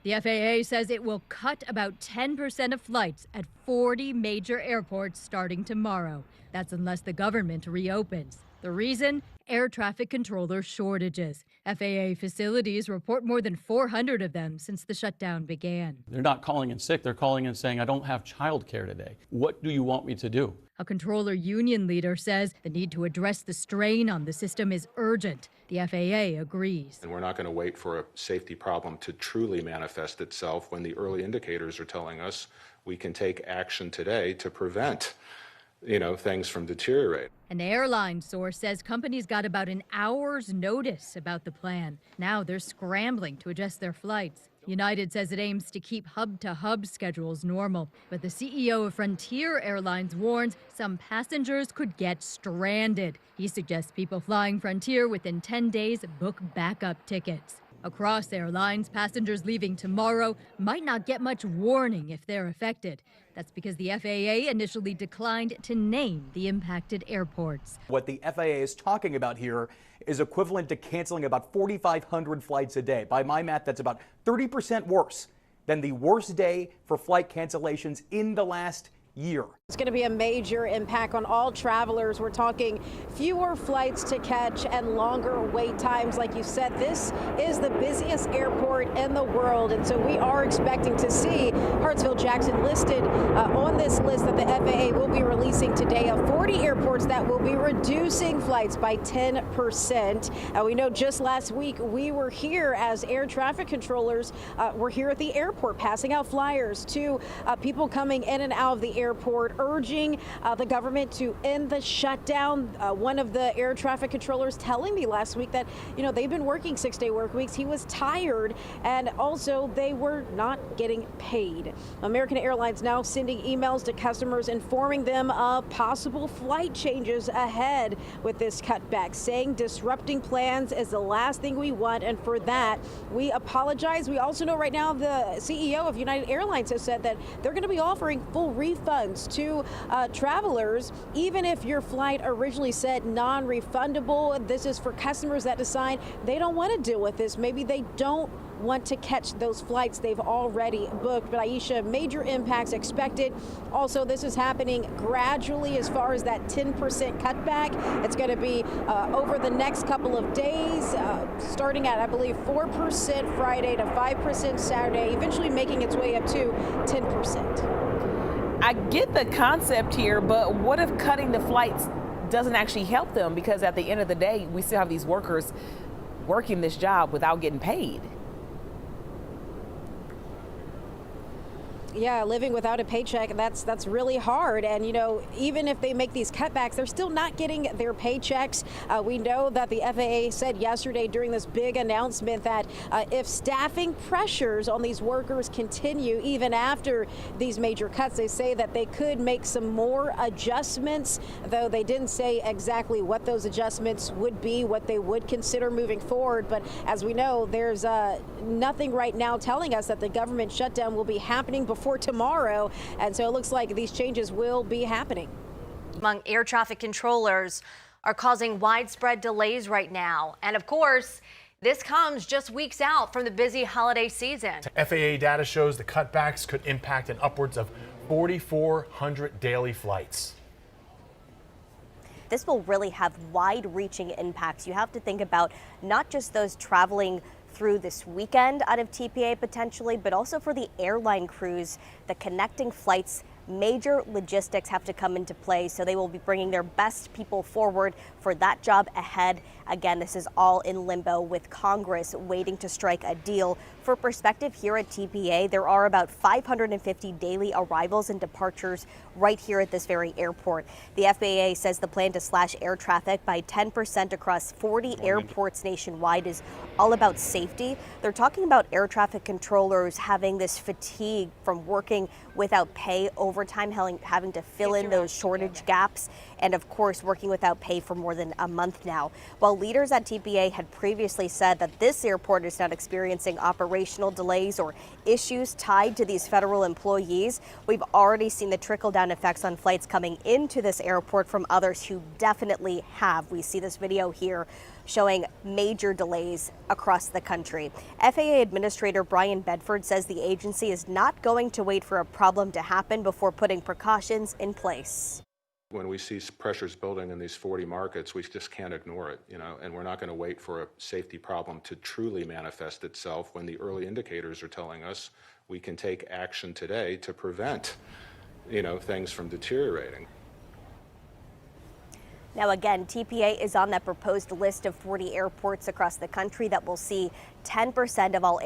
The FAA says it will cut about 10% of flights at 40 major airports starting tomorrow. That's unless the government reopens. The reason? Air traffic controller shortages. FAA facilities report more than 400 of them since the shutdown began. They're not calling in sick. They're calling in saying, I don't have childcare today. What do you want me to do? A controller union leader says the need to address the strain on the system is urgent. The FAA agrees. And we're not going to wait for a safety problem to truly manifest itself when the early indicators are telling us we can take action today to prevent, things from deteriorating. An airline source says companies got about an hour's notice about the plan. Now they're scrambling to adjust their flights. United says it aims to keep hub-to-hub schedules normal, but the CEO of Frontier Airlines warns some passengers could get stranded. He suggests people flying Frontier within 10 days book backup tickets. Across airlines, passengers leaving tomorrow might not get much warning if they're affected. That's because the FAA initially declined to name the impacted airports. What the FAA is talking about here is equivalent to canceling about 4,500 flights a day. By my math, that's about 30% worse than the worst day for flight cancellations in the last year. It's going to be a major impact on all travelers. We're talking fewer flights to catch and longer wait times. Like you said, this is the busiest airport in the world, and so we are expecting to see Hartsfield-Jackson listed on this list that the FAA will be releasing today of 40 airports that will be reducing flights by 10%. We know just last week we were here as air traffic controllers. We're here at the airport passing out flyers to people coming in and out of the airport, urging the government to end the shutdown. One of the air traffic controllers telling me last week that, they've been working 6-day work weeks. He was tired, and also they were not getting paid. American Airlines now sending emails to customers informing them of possible flight changes ahead with this cutback, saying disrupting plans is the last thing we want, and for that, we apologize. We also know right now the CEO of United Airlines has said that they're going to be offering full refunds to travelers, even if your flight originally said non-refundable. This is for customers that decide they don't want to deal with this. Maybe they don't want to catch those flights they've already booked. But Aisha, major impacts expected. Also, this is happening gradually as far as that 10% cutback. It's going to be over the next couple of days, starting at, I believe, 4% Friday to 5% Saturday, eventually making its way up to 10%. I get the concept here, but what if cutting the flights doesn't actually help them? Because at the end of the day, we still have these workers working this job without getting paid. Yeah, living without a paycheck, that's really hard. And, even if they make these cutbacks, they're still not getting their paychecks. We know that the FAA said yesterday during this big announcement that if staffing pressures on these workers continue, even after these major cuts, they say that they could make some more adjustments, though they didn't say exactly what those adjustments would be, what they would consider moving forward. But as we know, there's nothing right now telling us that the government shutdown will be happening before tomorrow, and so it looks like these changes will be happening. Among air traffic controllers are causing widespread delays right now, and of course this comes just weeks out from the busy holiday season. FAA data shows the cutbacks could impact an upwards of 4,400 daily flights. This will really have wide-reaching impacts. You have to think about not just those traveling through this weekend out of TPA potentially, but also for the airline crews, the connecting flights. Major logistics have to come into play, so they will be bringing their best people forward for that job ahead. Again, this is all in limbo with Congress waiting to strike a deal. For perspective, here at TPA, there are about 550 daily arrivals and departures right here at this very airport. The FAA says the plan to slash air traffic by 10% across 40 airports nationwide is all about safety. They're talking about air traffic controllers having this fatigue from working without pay, overtime, having to fill in those shortage gaps, and of course working without pay for more than a month now. While leaders at TPA had previously said that this airport is not experiencing operational operational delays or issues tied to these federal employees. We've already seen the trickle-down effects on flights coming into this airport from others who definitely have. We see this video here showing major delays across the country. FAA Administrator Brian Bedford says the agency is not going to wait for a problem to happen before putting precautions in place. When we see pressures building in these 40 markets, we just can't ignore it, and we're not going to wait for a safety problem to truly manifest itself when the early indicators are telling us we can take action today to prevent, things from deteriorating. Now again, TPA is on that proposed list of 40 airports across the country that will see 10% of all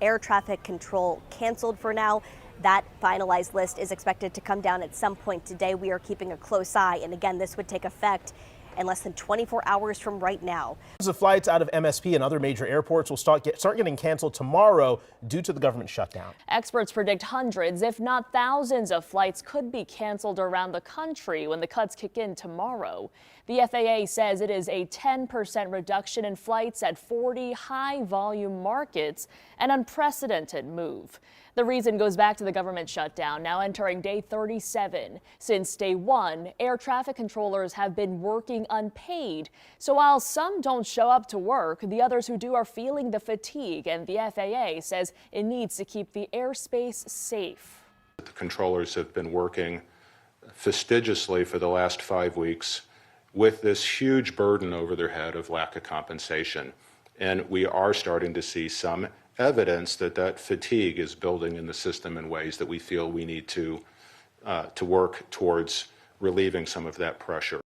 air traffic control canceled for now. That finalized list is expected to come down at some point today. We are keeping a close eye, and again, this would take effect in less than 24 hours from right now. The flights out of MSP and other major airports will start getting canceled tomorrow due to the government shutdown. Experts predict hundreds, if not thousands, of flights could be canceled around the country when the cuts kick in tomorrow. The FAA says it is a 10% reduction in flights at 40 high-volume markets, an unprecedented move. The reason goes back to the government shutdown, now entering day 37. Since day one, air traffic controllers have been working unpaid. So while some don't show up to work, the others who do are feeling the fatigue, and the FAA says it needs to keep the airspace safe. The controllers have been working fastidiously for the last 5 weeks with this huge burden over their head of lack of compensation. And we are starting to see some evidence that fatigue is building in the system in ways that we feel we need to work towards relieving some of that pressure.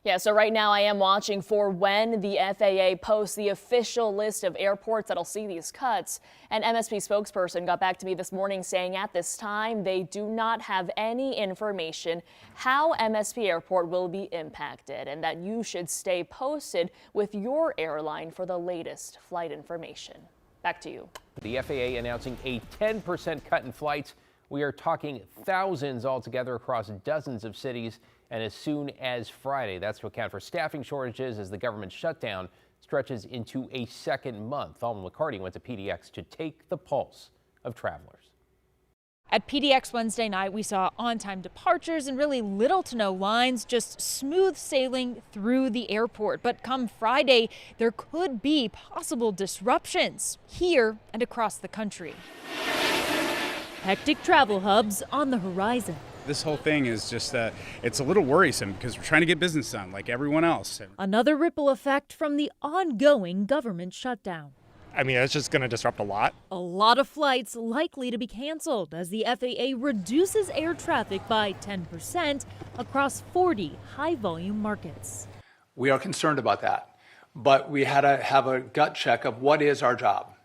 Yeah, so right now I am watching for when the FAA posts the official list of airports that'll see these cuts. An MSP spokesperson got back to me this morning saying at this time they do not have any information how MSP Airport will be impacted, and that you should stay posted with your airline for the latest flight information. Back to you. The FAA announcing a 10% cut in flights. We are talking thousands altogether across dozens of cities, and as soon as Friday. That's to account for staffing shortages as the government shutdown stretches into a second month. Alma McCarty went to PDX to take the pulse of travelers. At PDX Wednesday night, we saw on-time departures and really little to no lines, just smooth sailing through the airport. But come Friday, there could be possible disruptions here and across the country. Hectic travel hubs on the horizon. This whole thing is just it's a little worrisome because we're trying to get business done like everyone else. Another ripple effect from the ongoing government shutdown. I mean, it's just going to disrupt a lot. A lot of flights likely to be canceled as the FAA reduces air traffic by 10% across 40 high-volume markets. We are concerned about that, but we had to have a gut check of what is our job.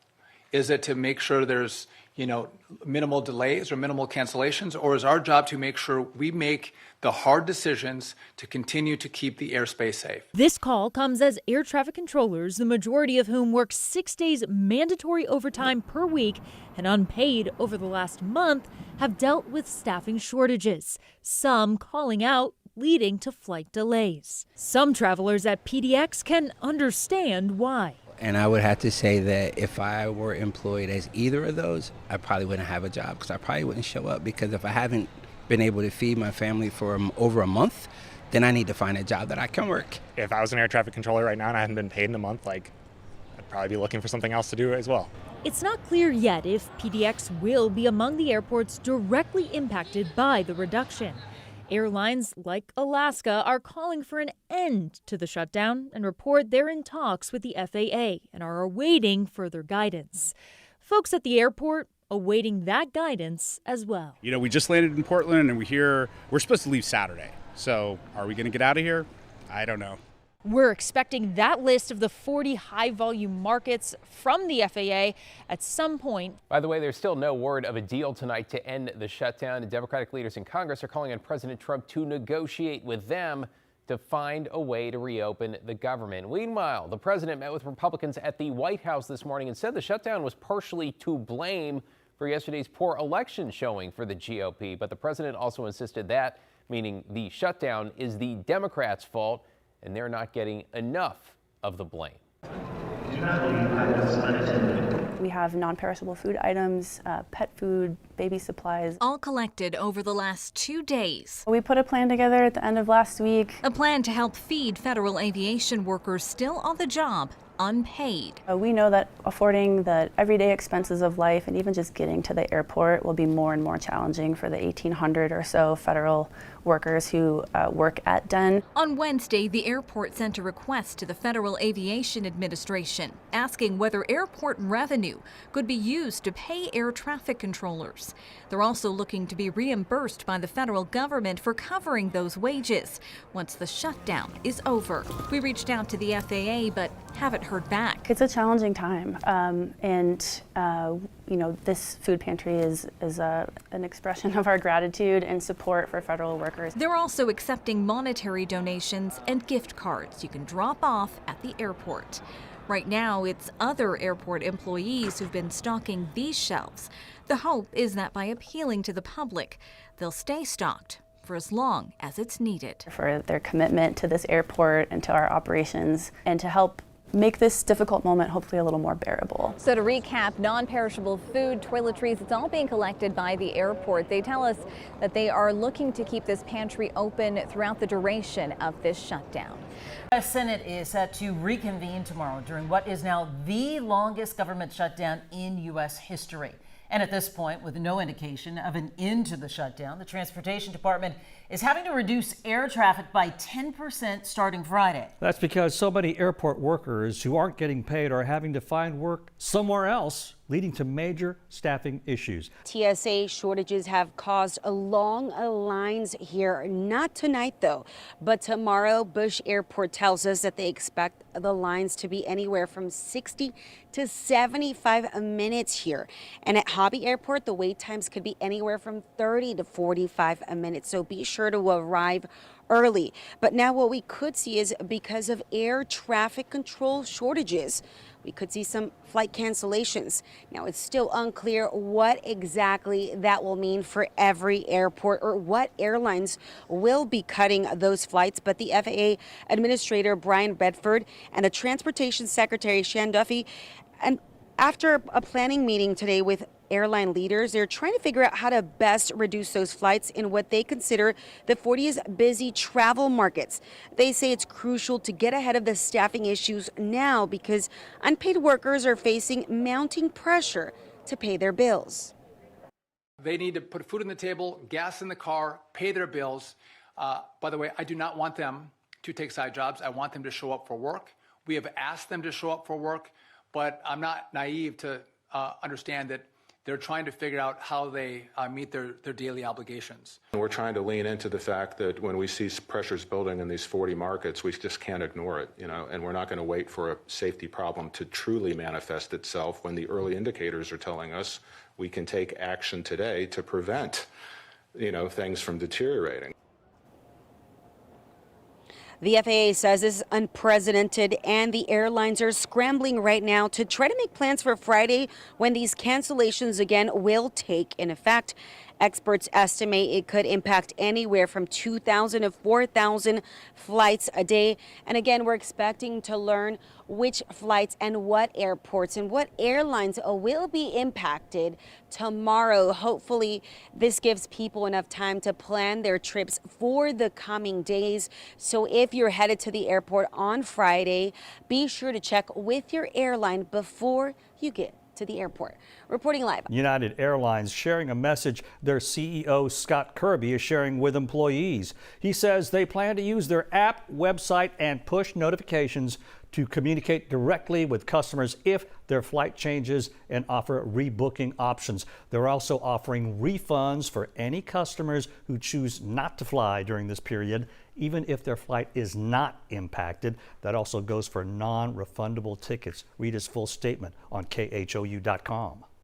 Is it to make sure there's minimal delays or minimal cancellations, or is our job to make sure we make the hard decisions to continue to keep the airspace safe? This call comes as air traffic controllers, the majority of whom work 6 days mandatory overtime per week and unpaid over the last month, have dealt with staffing shortages, some calling out, leading to flight delays. Some travelers at PDX can understand why. And I would have to say that if I were employed as either of those, I probably wouldn't have a job because I probably wouldn't show up, because if I haven't been able to feed my family for over a month, then I need to find a job that I can work. If I was an air traffic controller right now and I hadn't been paid in a month, I'd probably be looking for something else to do as well. It's not clear yet if PDX will be among the airports directly impacted by the reduction. Airlines like Alaska are calling for an end to the shutdown and report they're in talks with the FAA and are awaiting further guidance. Folks at the airport awaiting that guidance as well. We just landed in Portland and we're supposed to leave Saturday. So are we going to get out of here? I don't know. We're expecting that list of the 40 high-volume markets from the FAA at some point. By the way, there's still no word of a deal tonight to end the shutdown. Democratic leaders in Congress are calling on President Trump to negotiate with them to find a way to reopen the government. Meanwhile, the president met with Republicans at the White House this morning and said the shutdown was partially to blame for yesterday's poor election showing for the GOP. But the president also insisted that, meaning the shutdown, is the Democrats' fault, and they're not getting enough of the blame. Do not believe I was unattended. We have non-perishable food items, pet food, baby supplies. All collected over the last 2 days. We put a plan together at the end of last week. A plan to help feed federal aviation workers still on the job, unpaid. We know that affording the everyday expenses of life and even just getting to the airport will be more and more challenging for the 1,800 or so federal workers who work at DEN. On Wednesday, the airport sent a request to the Federal Aviation Administration asking whether airport revenue could be used to pay air traffic controllers. They're also looking to be reimbursed by the federal government for covering those wages once the shutdown is over. We reached out to the FAA but haven't heard back. It's a challenging time, you know, this food pantry is an expression of our gratitude and support for federal workers. They're also accepting monetary donations and gift cards you can drop off at the airport. Right now, it's other airport employees who've been stocking these shelves. The hope is that by appealing to the public, they'll stay stocked for as long as it's needed. For their commitment to this airport and to our operations, and to help make this difficult moment hopefully a little more bearable. So to recap, non-perishable food, toiletries, it's all being collected by the airport. They tell us that they are looking to keep this pantry open throughout the duration of this shutdown. The U.S. Senate is set to reconvene tomorrow during what is now the longest government shutdown in U.S. history. And at this point, with no indication of an end to the shutdown, the Transportation Department is having to reduce air traffic by 10% starting Friday. That's because so many airport workers who aren't getting paid are having to find work somewhere else, leading to major staffing issues. TSA shortages have caused long lines here. Not tonight, though, but tomorrow. Bush Airport tells us that they expect the lines to be anywhere from 60 to 75 minutes here. And at Hobby Airport, the wait times could be anywhere from 30 to 45 minutes. So be sure to arrive early. But now what we could see is, because of air traffic control shortages, we could see some flight cancellations. Now, it's still unclear what exactly that will mean for every airport or what airlines will be cutting those flights. But the FAA Administrator Brian Bedford and the Transportation Secretary Shan Duffy, and after a planning meeting today with airline leaders, they're trying to figure out how to best reduce those flights in what they consider the 40th busy travel markets. They say it's crucial to get ahead of the staffing issues now because unpaid workers are facing mounting pressure to pay their bills. They need to put food on the table, gas in the car, pay their bills. By the way, I do not want them to take side jobs. I want them to show up for work. We have asked them to show up for work, but I'm not naive to understand that they're trying to figure out how they meet their daily obligations. We're trying to lean into the fact that when we see pressures building in these 40 markets, we just can't ignore it, and we're not going to wait for a safety problem to truly manifest itself when the early indicators are telling us we can take action today to prevent, things from deteriorating. The FAA says this is unprecedented, and the airlines are scrambling right now to try to make plans for Friday when these cancellations again will take in effect. Experts estimate it could impact anywhere from 2,000 to 4,000 flights a day. And again, we're expecting to learn which flights and what airports and what airlines will be impacted tomorrow. Hopefully, this gives people enough time to plan their trips for the coming days. So if you're headed to the airport on Friday, be sure to check with your airline before you get to the airport. Reporting live. United Airlines sharing a message their CEO, Scott Kirby, is sharing with employees. He says they plan to use their app, website, and push notifications to communicate directly with customers if their flight changes and offer rebooking options. They're also offering refunds for any customers who choose not to fly during this period, even if their flight is not impacted. That also goes for non-refundable tickets. Read his full statement on KHOU.com.